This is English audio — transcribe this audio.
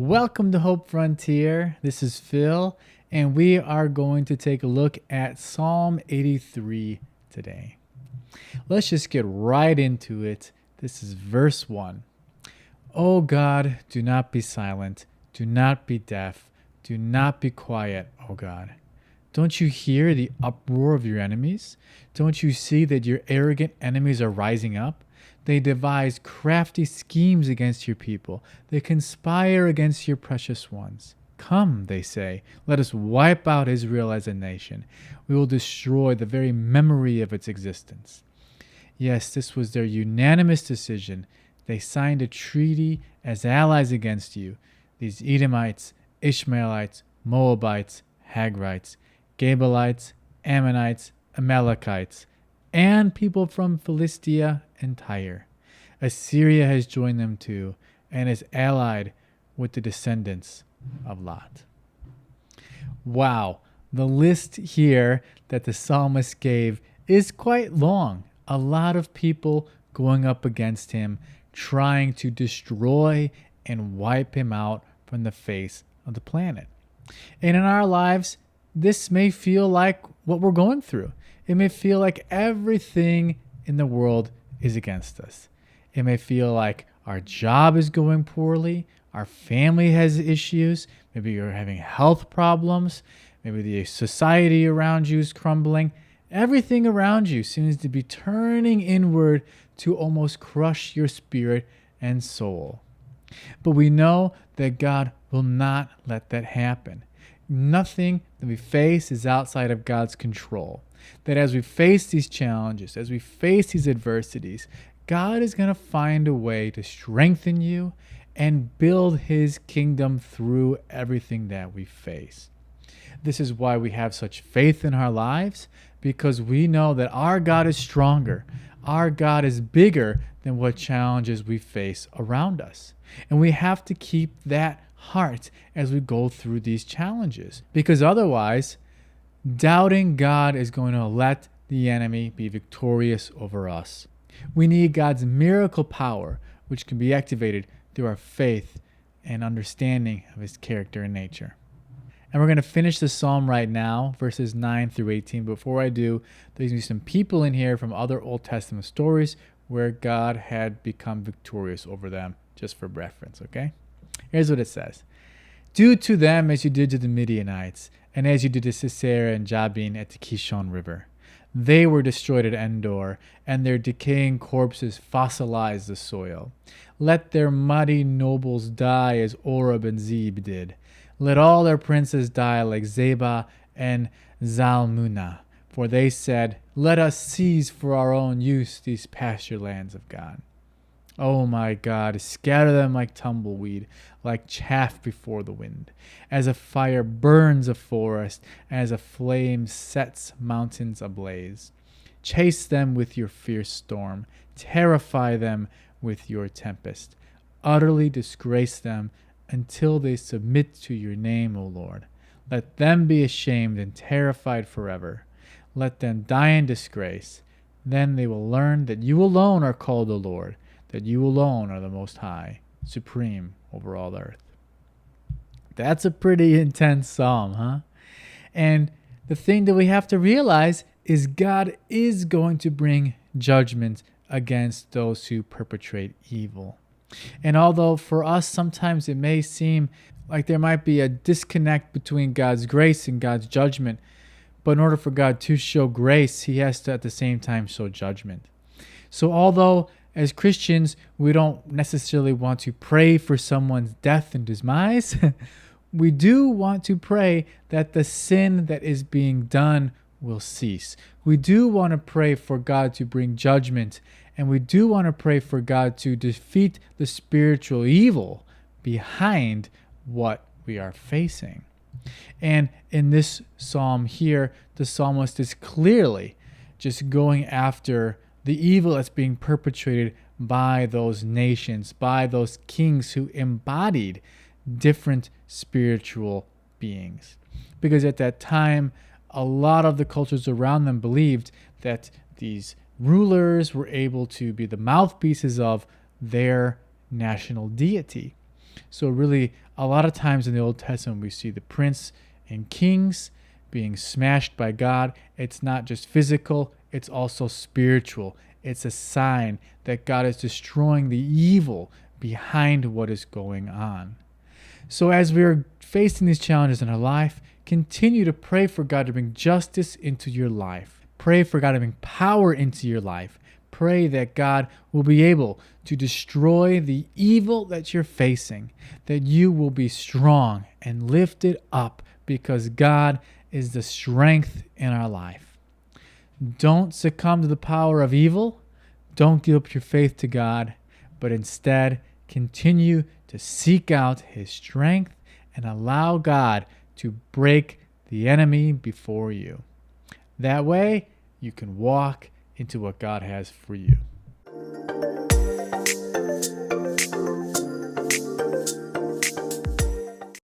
Welcome to Hope Frontier. This is Phil, and we are going to take a look at Psalm 83 today. Let's just get right into it. This is verse 1. O God, do not be silent. Do not be deaf. Do not be quiet, O God. Don't you hear the uproar of your enemies? Don't you see that your arrogant enemies are rising up? They devise crafty schemes against your people. They conspire against your precious ones. Come, they say, let us wipe out Israel as a nation. We will destroy the very memory of its existence. Yes, this was their unanimous decision. They signed a treaty as allies against you, these Edomites, Ishmaelites, Moabites, Hagrites, Gabalites, Ammonites, Amalekites, and people from Philistia and Tyre. Assyria has joined them too, and is allied with the descendants of Lot. Wow, the list here that the psalmist gave is quite long. A lot of people going up against him, trying to destroy and wipe him out from the face of the planet. And in our lives, this may feel like what we're going through. It may feel like everything in the world is against us. It may feel like our job is going poorly, our family has issues, maybe you're having health problems, maybe the society around you is crumbling. Everything around you seems to be turning inward to almost crush your spirit and soul. But we know that God will not let that happen. Nothing that we face is outside of God's control. That as we face these challenges, as we face these adversities, God is going to find a way to strengthen you and build his kingdom through everything that we face. This is why we have such faith in our lives, because we know that our God is stronger. Our God is bigger than what challenges we face around us. And we have to keep that heart as we go through these challenges, because otherwise, doubting God is going to let the enemy be victorious over us. We need God's miracle power, which can be activated through our faith and understanding of his character and nature. And we're going to finish the psalm right now, verses 9 through 18. Before I do, there's going to be some people in here from other Old Testament stories where God had become victorious over them, just for reference, okay? Here's what it says. Do to them as you did to the Midianites, and as you did to Sisera and Jabin at the Kishon River. They were destroyed at Endor, and their decaying corpses fossilized the soil. Let their mighty nobles die as Oreb and Zeb did. Let all their princes die like Zebah and Zalmunna, for they said, let us seize for our own use these pasture lands of God. Oh my God, scatter them like tumbleweed, like chaff before the wind. As a fire burns a forest, as a flame sets mountains ablaze. Chase them with your fierce storm. Terrify them with your tempest. Utterly disgrace them until they submit to your name, O Lord. Let them be ashamed and terrified forever. Let them die in disgrace. Then they will learn that you alone are called the Lord, that you alone are the Most High, supreme over all earth. That's a pretty intense psalm, huh? And the thing that we have to realize is God is going to bring judgment against those who perpetrate evil. And although for us sometimes it may seem like there might be a disconnect between God's grace and God's judgment, but in order for God to show grace, he has to at the same time show judgment. So although as Christians, we don't necessarily want to pray for someone's death and demise. We do want to pray that the sin that is being done will cease. We do want to pray for God to bring judgment, and we do want to pray for God to defeat the spiritual evil behind what we are facing. And in this psalm here, the psalmist is clearly just going after the evil that's being perpetrated by those nations, by those kings who embodied different spiritual beings. Because at that time, a lot of the cultures around them believed that these rulers were able to be the mouthpieces of their national deity. So really, a lot of times in the Old Testament, we see the prince and kings being smashed by God. It's not just physical, it's also spiritual. It's a sign that God is destroying the evil behind what is going on. So as we are facing these challenges in our life, continue to pray for God to bring justice into your life. Pray for God to bring power into your life. Pray that God will be able to destroy the evil that you're facing, that you will be strong and lifted up because God is the strength in our life. Don't succumb to the power of evil. Don't give up your faith to God, but instead continue to seek out His strength and allow God to break the enemy before you. That way, you can walk into what God has for you.